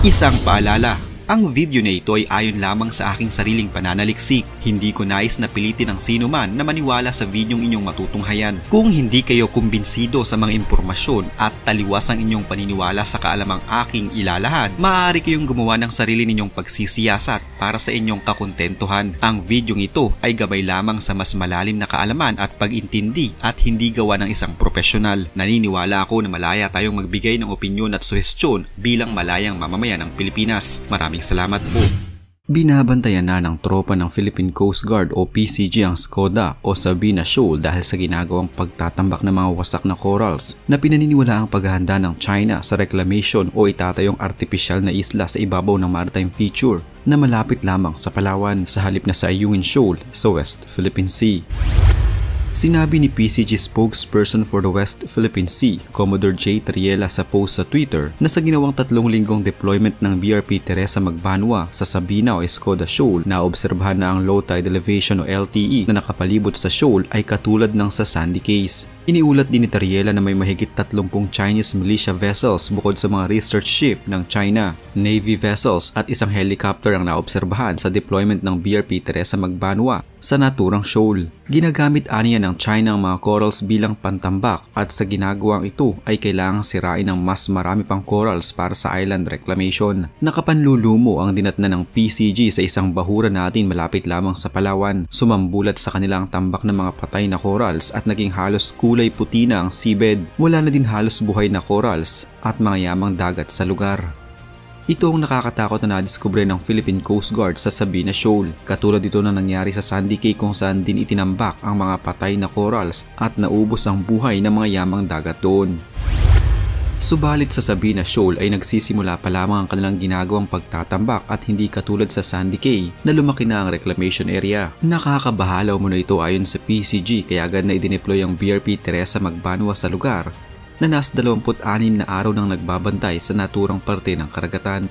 Isang paalala, ang video na ito ay ayon lamang sa aking sariling pananaliksik. Hindi ko nais na pilitin ang sino man na maniwala sa videong inyong matutunghayan. Kung hindi kayo kumbinsido sa mga impormasyon at taliwas ang inyong paniniwala sa kaalamang aking ilalahad, maaari kayong gumawa ng sarili ninyong pagsisiyasat para sa inyong kakontentuhan. Ang videong ito ay gabay lamang sa mas malalim na kaalaman at pag-intindi at hindi gawa ng isang profesional. Naniniwala ako na malaya tayong magbigay ng opinyon at suhestyon bilang malayang mamamayan ng Pilipinas. Maraming salamat po. Binabantayan na ng tropa ng Philippine Coast Guard o PCG ang Skoda o Sabina Shoal dahil sa ginagawang pagtatambak ng mga wasak na corals na pinaniniwala ang paghahanda ng China sa reclamation o itatayong artipisyal na isla sa ibabaw ng maritime feature na malapit lamang sa Palawan sa halip na sa Ayungin Shoal sa West Philippine Sea. Sinabi ni PCG spokesperson for the West Philippine Sea, Commodore J. Tariela sa post sa Twitter na sa ginawang 3 linggong deployment ng BRP Teresa Magbanwa sa Sabina o Skoda Shoal, naobserbahan na ang low tide elevation o LTE na nakapalibot sa shoal ay katulad ng sa Sandy Cay. Iniulat din ni Tariela na may mahigit 30 Chinese militia vessels bukod sa mga research ship ng China, Navy vessels at isang helicopter ang naobserbahan sa deployment ng BRP Teresa Magbanwa sa naturang shoal. Ginagamit aniya ng China ang mga corals bilang pantambak at sa ginagawang ito ay kailangang sirain ng mas marami pang corals para sa island reclamation. Nakapanlulumo ang dinatna ng PCG sa isang bahura natin malapit lamang sa Palawan. Sumambulat sa kanilang tambak ng mga patay na corals at naging halos kulay puti na ang seabed. Wala na din halos buhay na corals at mga yamang dagat sa lugar. Ito ang nakakatakot na nadiskubre ng Philippine Coast Guard sa Sabina Shoal. Katulad dito na nangyari sa Sandy Cay kung saan din itinambak ang mga patay na corals at naubos ang buhay ng mga yamang dagat doon. Subalit sa Sabina Shoal ay nagsisimula pa lamang ang kanilang ginagawang pagtatambak at hindi katulad sa Sandy Cay na lumaki na ang reclamation area. Nakakabahalaw muna ito ayon sa PCG kaya agad na idineploy ang BRP Teresa Magbanwa sa lugar na nasa 26 na araw nang nagbabantay sa naturang parte ng karagatan.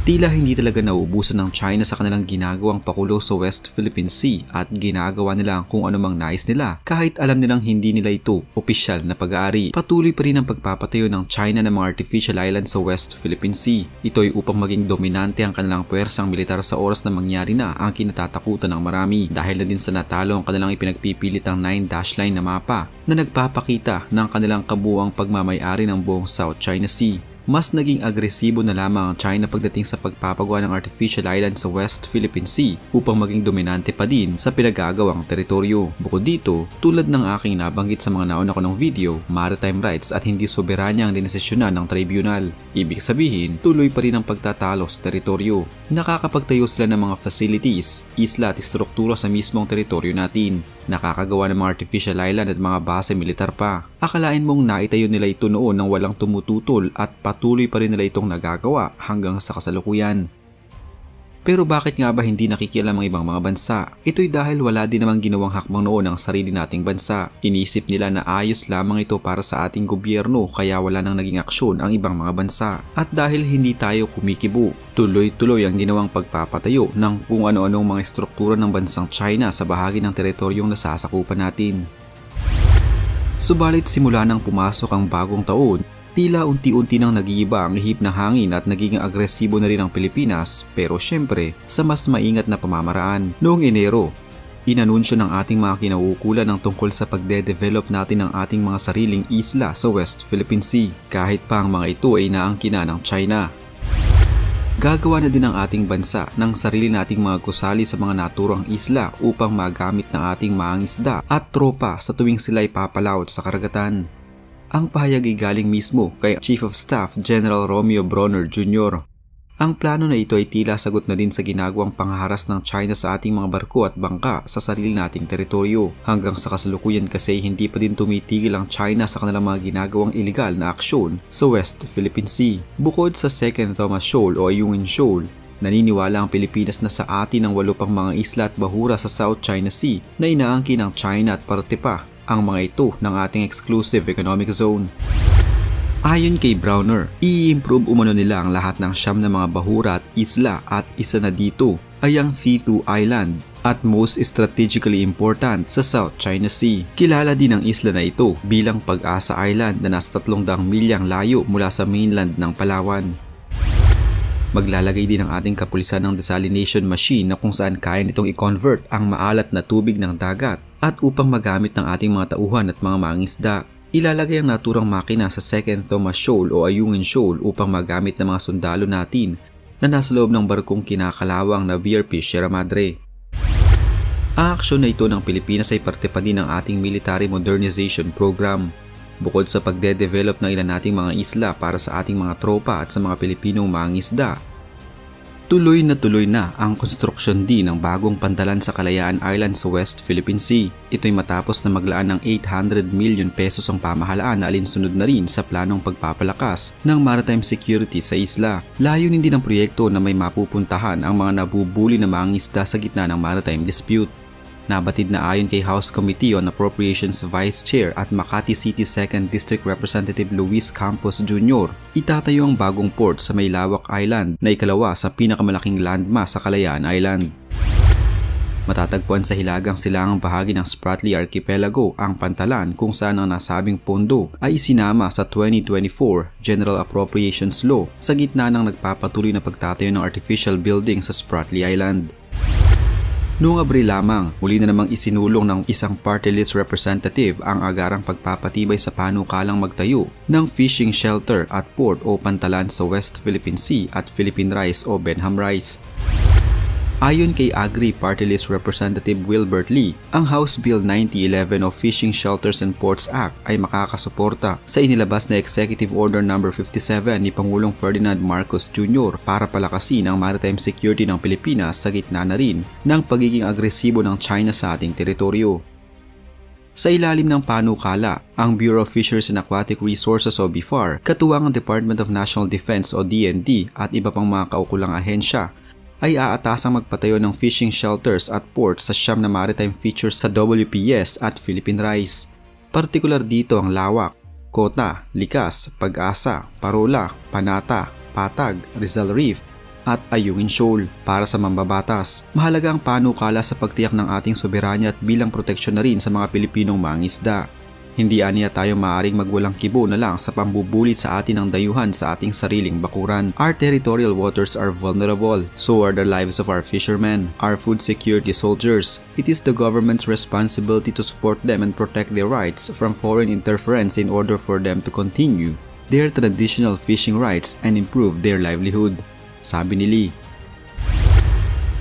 Tila hindi talaga nauubusan ng China sa kanilang ginagawang pakulo sa West Philippine Sea at ginagawa nila kung anumang nais nila kahit alam nilang hindi nila ito opisyal na pag-aari. Patuloy pa rin ang pagpapatayo ng China ng mga artificial island sa West Philippine Sea. Ito ay upang maging dominante ang kanilang puwersang militar sa oras na mangyari na ang kinatatakutan ng marami dahil na din sa natalo ang kanilang ipinagpipilitang 9-dash line na mapa na nagpapakita ng kanilang kabuuang pagmamay-ari ng buong South China Sea. Mas naging agresibo na lamang ang China pagdating sa pagpapagawa ng artificial island sa West Philippine Sea upang maging dominante pa din sa pinagagawang teritoryo. Bukod dito, tulad ng aking nabanggit sa mga nauna ko ng video, maritime rights at hindi soberanya ang dinesisyonan ng tribunal. Ibig sabihin, tuloy pa rin ang pagtatalo sa teritoryo. Nakakapagtayo sila ng mga facilities, isla at istruktura sa mismong teritoryo natin. Nakakagawa ng mga artificial island at mga base militar pa. Akalain mong naitayo nila ito noon nang walang tumututol at patuloy pa rin nila itong nagagawa hanggang sa kasalukuyan. Pero bakit nga ba hindi nakikialam ang ibang mga bansa? Ito'y dahil wala din namang ginawang hakbang noon ang sarili nating bansa. Inisip nila na ayos lamang ito para sa ating gobyerno kaya wala nang naging aksyon ang ibang mga bansa. At dahil hindi tayo kumikibo, tuloy-tuloy ang ginawang pagpapatayo ng kung ano-anong mga estruktura ng bansang China sa bahagi ng teritoryong nasasakupan natin. Subalit simula nang pumasok ang bagong taon, tila unti-unti nang nag-iiba ang ihip ng hangin at nagiging agresibo na rin ang Pilipinas pero syempre sa mas maingat na pamamaraan. Noong Enero, inanunsyo ng ating mga kinauukulan ng tungkol sa pagde-develop natin ng ating mga sariling isla sa West Philippine Sea kahit pa ang mga ito ay naangkina ng China. Gagawa na din ang ating bansa ng sarili nating mga gusali sa mga naturang isla upang magamit ng ating mangingisda at tropa sa tuwing sila'y papalaot sa karagatan. Ang pahayag ay galing mismo kay Chief of Staff General Romeo Bronner Jr. Ang plano na ito ay tila sagot na din sa ginagawang panghaharas ng China sa ating mga barko at bangka sa sarili nating teritoryo. Hanggang sa kasalukuyan kasi hindi pa din tumitigil ang China sa kanilang mga ginagawang iligal na aksyon sa West Philippine Sea. Bukod sa Second Thomas Shoal o Ayungin Shoal, naniniwala ang Pilipinas na sa atin ang 8 pang mga isla at bahura sa South China Sea na inaangkin ng China at parte pa ang mga ito ng ating exclusive economic zone. Ayon kay Browner, i-improve umano nila ang lahat ng 9 na mga bahura at isla at isa na dito ay ang Thitu Island at most strategically important sa South China Sea. Kilala din ang isla na ito bilang Pag-asa Island na nasa 300 milyang layo mula sa mainland ng Palawan. Maglalagay din ang ating kapulisan ng desalination machine na kung saan kaya nitong i-convert ang maalat na tubig ng dagat at upang magamit ng ating mga tauhan at mga mangingisda. Ilalagay ang naturang makina sa Second Thomas Shoal o Ayungin Shoal upang magamit ng mga sundalo natin na nasa loob ng barkong kinakalawang na VRP Sierra Madre. Ang aksyon na ito ng Pilipinas ay parte pa din ng ating military modernization program. Bukod sa pagde-develop ng ilan nating mga isla para sa ating mga tropa at sa mga Pilipinong mangingisda, tuloy na ang konstruksyon din ng bagong pantalan sa Kalayaan Island sa West Philippine Sea. Ito'y matapos na maglaan ng 800 million pesos ang pamahalaan na alinsunod na rin sa planong pagpapalakas ng maritime security sa isla. Layunin din ng proyekto na may mapupuntahan ang mga nabubuli na mangingisda sa gitna ng maritime dispute. Nabatid na ayon kay House Committee on Appropriations Vice Chair at Makati City 2nd District Representative Luis Campos Jr., itatayo ang bagong port sa Maylawak Island na ikalawa sa pinakamalaking landmass sa Kalayaan Island. Matatagpuan sa hilagang silangang bahagi ng Spratly Archipelago ang pantalan kung saan ang nasabing pondo ay isinama sa 2024 General Appropriations Law sa gitna ng nagpapatuloy na pagtatayo ng artificial building sa Spratly Island. Noong Abril lamang, muli na namang isinulong ng isang party list representative ang agarang pagpapatibay sa panukalang magtayo ng fishing shelter at port o pantalan sa West Philippine Sea at Philippine Rice o Benham Rice. Ayon kay Agri Party List Representative Wilbert Lee, ang House Bill 9011 o Fishing Shelters and Ports Act ay makakasuporta sa inilabas na Executive Order No. 57 ni Pangulong Ferdinand Marcos Jr. para palakasin ang maritime security ng Pilipinas sa gitna na rin ng pagiging agresibo ng China sa ating teritoryo. Sa ilalim ng panukala, ang Bureau of Fisheries and Aquatic Resources o BIFAR, katuwang ang Department of National Defense o DND at iba pang mga kaukulang ahensya, ay aatasang magpatayo ng fishing shelters at ports sa siyam na maritime features sa WPS at Philippine Rice. Partikular dito ang Lawak, Kota, Likas, Pag-asa, Parola, Panata, Patag, Rizal Reef at Ayungin Shoal. Para sa mambabatas, mahalaga ang panukala sa pagtiyak ng ating soberanya at bilang proteksyon na rin sa mga Pilipinong mangingisda. Hindi aniya tayo maaaring magwalang kibo na lang sa pambubuli sa atin ng dayuhan sa ating sariling bakuran. Our territorial waters are vulnerable, so are the lives of our fishermen, our food security soldiers. It is the government's responsibility to support them and protect their rights from foreign interference in order for them to continue their traditional fishing rights and improve their livelihood, sabi ni Lee.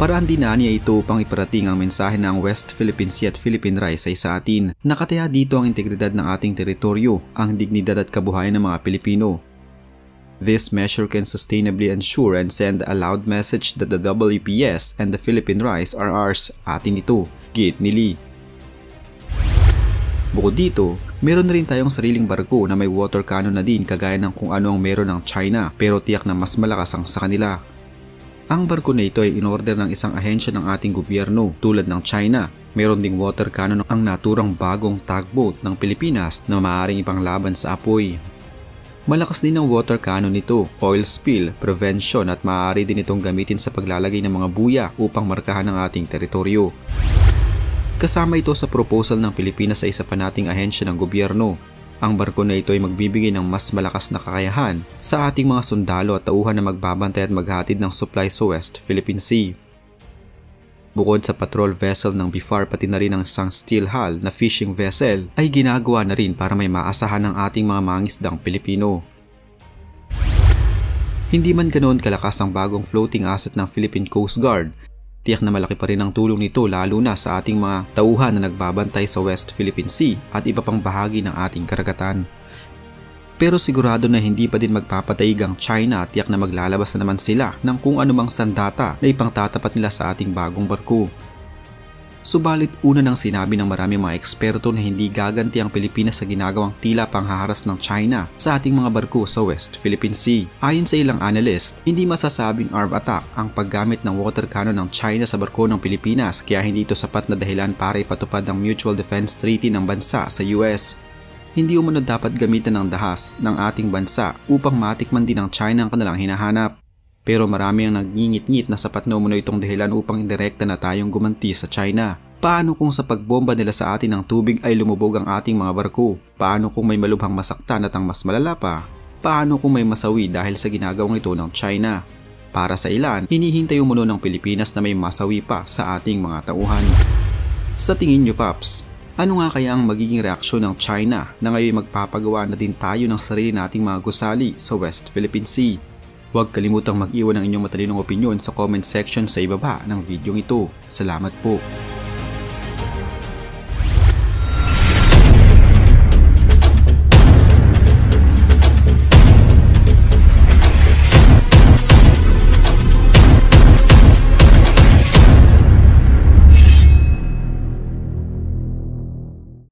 Paraan din na niya ito upang iparating ang mensahe ng West Philippine Sea at Philippine Rice ay sa atin. Nakataya dito ang integridad ng ating teritoryo, ang dignidad at kabuhayan ng mga Pilipino. This measure can sustainably ensure and send a loud message that the WPS and the Philippine Rice are ours. Atin ito, giit ni Lee. Bukod dito, meron na rin tayong sariling barko na may water cannon na din kagaya ng kung ano ang meron ng China pero tiyak na mas malakas ang sa kanila. Ang barko na ito ay inorder ng isang ahensya ng ating gobyerno tulad ng China. Meron ding water cannon ang naturang bagong tugboat ng Pilipinas na maaaring ipanglaban sa apoy. Malakas din ang water cannon nito, oil spill, prevention at maaari din itong gamitin sa paglalagay ng mga buya upang markahan ang ating teritoryo. Kasama ito sa proposal ng Pilipinas sa isa pa nating ahensya ng gobyerno. Ang barko na ito ay magbibigay ng mas malakas na kakayahan sa ating mga sundalo at tauhan na magbabantay at maghatid ng supply sa West Philippine Sea. Bukod sa patrol vessel ng BIFAR pati na rin ang isang steel hull na fishing vessel ay ginagawa na rin para may maasahan ng ating mga mangingisdang Pilipino. Hindi man ganoon kalakas ang bagong floating asset ng Philippine Coast Guard, tiyak na malaki pa rin ang tulong nito lalo na sa ating mga tauhan na nagbabantay sa West Philippine Sea at iba pang bahagi ng ating karagatan. Pero sigurado na hindi pa din magpapataig ang China at tiyak na maglalabas na naman sila ng kung anumang sandata na ipangtatapat nila sa ating bagong barko. Subalit una nang sinabi ng maraming mga eksperto na hindi gaganti ang Pilipinas sa ginagawang tila panghaharas ng China sa ating mga barko sa West Philippine Sea. Ayon sa ilang analyst, hindi masasabing armed attack ang paggamit ng water cannon ng China sa barko ng Pilipinas kaya hindi ito sapat na dahilan para ipatupad ang Mutual Defense Treaty ng bansa sa US. Hindi umano dapat gamitan ng dahas ng ating bansa upang matikman din ng China ang kanilang hinahanap. Pero marami ang nagngingit-ngit na sapat na umano itong dahilan upang indirekta na tayong gumanti sa China. Paano kung sa pagbomba nila sa atin ng tubig ay lumubog ang ating mga barko? Paano kung may malubhang masaktan at ang mas malala pa? Paano kung may masawi dahil sa ginagawang ito ng China? Para sa ilan, hinihintay umuno ng Pilipinas na may masawi pa sa ating mga tauhan. Sa tingin nyo, Paps, ano nga kaya ang magiging reaksyon ng China na ngayon magpapagawa na din tayo ng sarili nating mga gusali sa West Philippine Sea? Huwag kalimutang mag-iwan ng inyong matalinong opinyon sa comment section sa ibaba ng video ito. Salamat po.